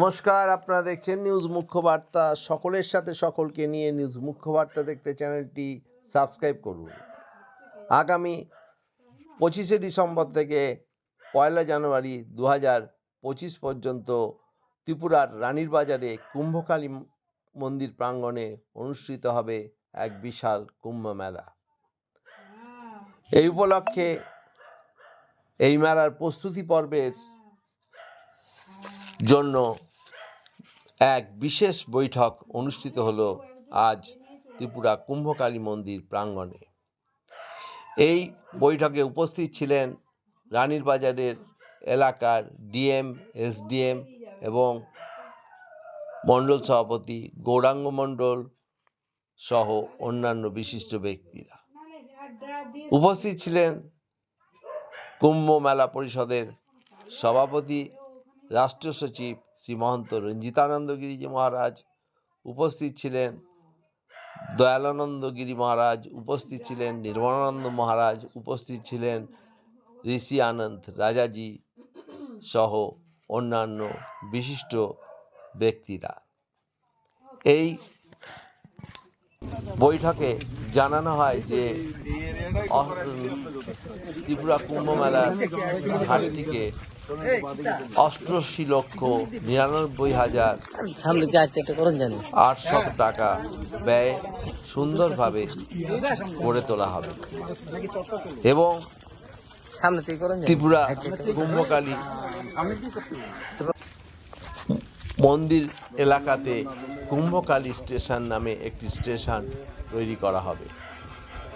নমস্কার, আপনারা দেখছেন নিউজ মুখ্য বার্তা। সকলের সাথে সকলকে নিয়ে নিউজ মুখ্য বার্তা দেখতে চ্যানেলটি সাবস্ক্রাইব করুন। আগামী 25শে ডিসেম্বর থেকে 1 জানুয়ারি 2025 পর্যন্ত ত্রিপুরার রানীর বাজারে কুম্ভকালী মন্দির প্রাঙ্গণে অনুষ্ঠিত হবে এক বিশাল কুম্ভ মেলা। এই উপলক্ষে এই মেলার প্রস্তুতি পর্বের জন্য এক বিশেষ বৈঠক অনুষ্ঠিত হলো আজ ত্রিপুরা কুম্ভকালী মন্দির প্রাঙ্গণে। এই বৈঠকে উপস্থিত ছিলেন রানীর বাজারের এলাকার ডিএম, এসডিএম এবং মণ্ডল সভাপতি গৌরাঙ্গ মণ্ডল সহ অন্যান্য বিশিষ্ট ব্যক্তিরা। উপস্থিত ছিলেন কুম্ভ মেলা পরিষদের সভাপতি রাষ্ট্রীয় সচিব শ্রী মহন্ত রঞ্জিতানন্দ গিরিজি মহারাজ, উপস্থিত ছিলেন দয়ালানন্দ গিরি মহারাজ, উপস্থিত ছিলেন নির্মলানন্দ মহারাজ, উপস্থিত ছিলেন ঋষি আনন্দ রাজাজি সহ অন্যান্য বিশিষ্ট ব্যক্তিরা। এই বৈঠকে জানানো হয় যে ত্রিপুরা কুম্ভ মেলার ঘাটটিকে 88,99,800 টাকা ব্যয়ে সুন্দরভাবে গড়ে তোলা হবে এবং ত্রিপুরা কুম্ভকালী মন্দির এলাকাতে কুম্ভকালী স্টেশন নামে একটি স্টেশন তৈরি করা হবে।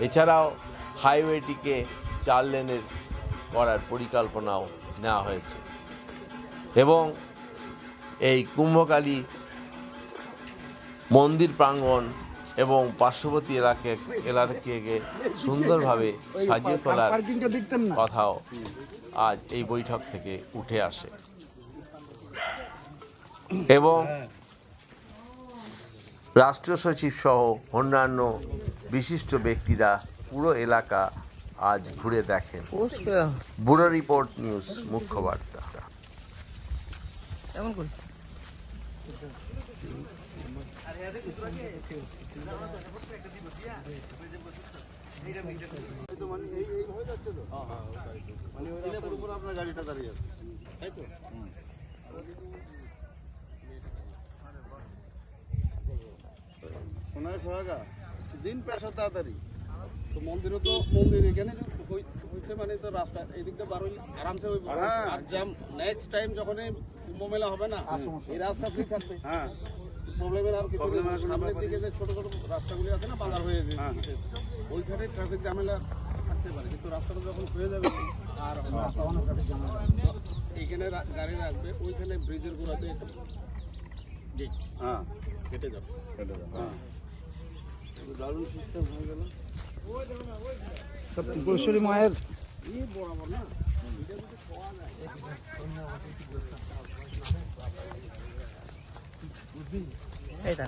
এছাড়াও হাইওয়েটিকে 4 লেনের করার পরিকল্পনাও নেওয়া হয়েছে এবং এই কুম্ভকালী মন্দির প্রাঙ্গণ এবং পার্শ্ববর্তী এলাকাকে সুন্দরভাবে সাজিয়ে তোলার কথাও আজ এই বৈঠক থেকে উঠে আসে এবং রাষ্ট্রীয় সচিব সহ অন্যান্য বিশিষ্ট ব্যক্তিরা পুরো এলাকা আজ ঘুরে দেখেন। ব্যুরো রিপোর্ট, নিউজ মুখ্য বার্তা। দিন পেশা তাড়াতাড়ি তো মন্দিরও তো মন্দির এখানে হয়েছে মানে তো রাস্তা এই দিকটা বার হইলে আরামসে হইব। আর জ্যাম নেক্সট টাইম যখন কুম্ভ মেলা হবে না, এই রাস্তা ফ্রি থাকবে। হ্যাঁ, প্রবলেমের আর কিছু সামনের দিকে যে ছোট ছোট রাস্তাগুলি আছে না, বাজার হয়ে যায়, ওইখানে ট্রাফিক ঝামেলা থাকতে পারে। কিন্তু রাস্তাটা যখন হয়ে যাবে আর এইখানে গাড়ি রাখবে, ওইখানে ব্রিজের গোড়াতে কেটে যাবে। দারুণ সিস্টেম হয়ে গেল। ত্রিপুরেশ্বরী মায়ের বরাবর না এটা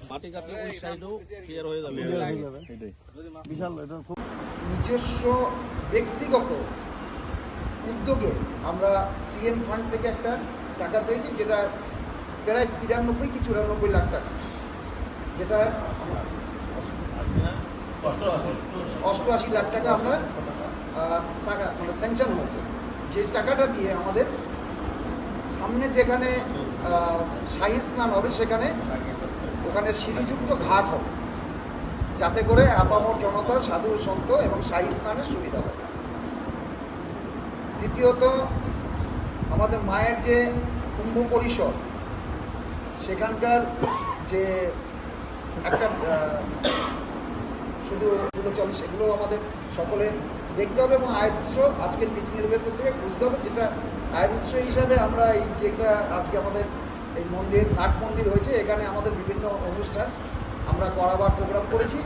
মাটি কাটলে ওই সাইডও ক্লিয়ার হয়ে যাবে। বিশাল নিজস্ব ব্যক্তিগত উদ্যোগে আমরা সিএম ফান্ড থেকে একটা টাকা পেয়েছি, যেটা প্রায় 93 কি 94 লাখ টাকা, যেটা 88 লাখ টাকা আমরা মানে স্যাংশন হয়েছে। যে টাকাটা দিয়ে আমাদের সামনে যেখানে শাহী স্নান হবে সেখানে ওখানে সিঁড়িযুক্ত ঘাট হবে, যাতে করে আপামর জনতা, সাধু সন্ত এবং শাহী স্নানের সুবিধা হবে। দ্বিতীয়ত, আমাদের মায়ের যে কুম্ভ পরিসর, সেখানকার যে একটা শুধু এগুলো চলে, সেগুলো আমাদের সকলে দেখতে হবে এবং আয়ের উৎস আজকের মিটিংয়ের ভেতর থেকে বুঝতে হবে। যেটা আয়ের উৎস হিসাবে আমরা এই যেটা আজকে আমাদের এই মন্দির, নাট মন্দির হয়েছে, এখানে আমাদের বিভিন্ন অনুষ্ঠান আমরা করাবার প্রোগ্রাম করেছি।